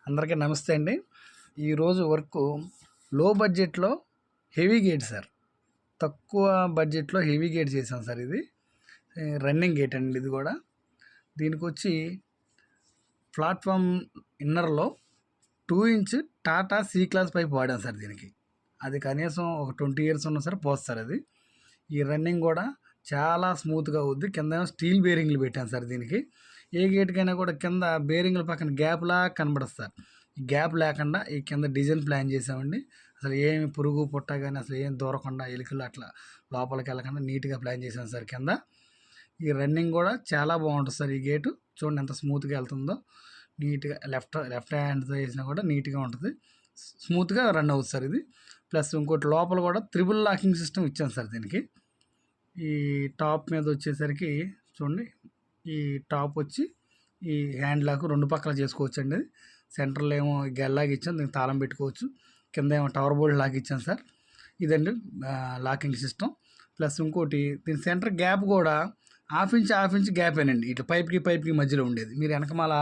అందరికీ నమస్తే అండి. ఈరోజు వర్క్ లో బడ్జెట్లో హెవీ గేట్ సార్. తక్కువ బడ్జెట్లో హెవీ గేట్ చేసాం సార్. ఇది రన్నింగ్ గేట్ అండి. ఇది కూడా దీనికొచ్చి ప్లాట్ఫామ్ ఇన్నర్లో 2 inch Tata C class pipe వాడాం సార్. దీనికి అది కనీసం ఒక 20 years ఉన్నా సరే పోదు సార్. అది ఈ రన్నింగ్ కూడా చాలా స్మూత్గా అవుద్ది. కింద స్టీల్ బేరింగ్లు పెట్టాను సార్. దీనికి ఏ గేట్కైనా కూడా కింద బేరింగ్ల పక్కన గ్యాప్లా కనబడుతుంది సార్. ఈ గ్యాప్ లేకుండా ఈ కింద డిజైన్ ప్లాన్ చేసామండి. అసలు ఏమి పురుగు పుట్ట కానీ అసలు ఏం దూరకుండా ఎలుకలు అట్లా లోపలికి వెళ్ళకుండా నీట్గా ప్లాన్ చేసాం సార్. కింద ఈ రన్నింగ్ కూడా చాలా బాగుంటుంది సార్. ఈ గేటు చూడండి ఎంత స్మూత్గా వెళ్తుందో. నీట్గా లెఫ్ట్ హ్యాండ్తో వేసినా కూడా నీట్గా ఉంటుంది, స్మూత్గా రన్ అవుతుంది సార్. ఇది ప్లస్ ఇంకోటి లోపల కూడా త్రిబుల్ లాకింగ్ సిస్టమ్ ఇచ్చాను సార్. దీనికి ఈ టాప్ మీద వచ్చేసరికి చూడండి, ఈ టాప్ వచ్చి ఈ హ్యాండ్ లాక్ 2 పక్కల చేసుకోవచ్చు అండి. సెంటర్లో ఏమో గెల్లాగా ఇచ్చాను, దీనికి తాళం పెట్టుకోవచ్చు. కింద ఏమో టవర్ బోల్ట్ లాక్ ఇచ్చాను సార్. ఇదండి లాకింగ్ సిస్టమ్. ప్లస్ ఇంకోటి దీని సెంటర్ గ్యాప్ కూడా హాఫ్ ఇంచ్ గ్యాపేనండి. ఇట్లా పైప్కి మధ్యలో ఉండేది. మీరు వెనకమాల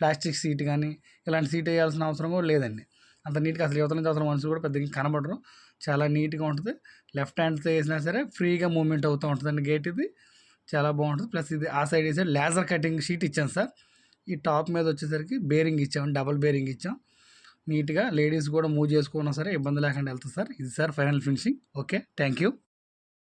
ప్లాస్టిక్ సీట్ కానీ ఇలాంటి సీట్ వేయాల్సిన అవసరం కూడా లేదండి. అంత నీట్గా అసలు యువతల నుంచి అవసరం మనుషులు కూడా పెద్దగా కనబడరు. చాలా నీట్గా ఉంటుంది. లెఫ్ట్ హ్యాండ్తో వేసినా సరే ఫ్రీగా మూవ్మెంట్ అవుతూ ఉంటుందండి గేట్. ఇది చాలా బాగుంటుంది. ప్లస్ ఇది ఆ సైడ్ వేసే లేజర్ కటింగ్ షీట్ ఇచ్చాను సార్. ఈ టాప్ మీద వచ్చేసరికి బేరింగ్ ఇచ్చాము, డబల్ బేరింగ్ ఇచ్చాం. నీట్గా లేడీస్ కూడా మూవ్ చేసుకున్నా సరే ఇబ్బంది లేకుండా వెళ్తుంది సార్. ఇది sir final finishing. Okay, thank you.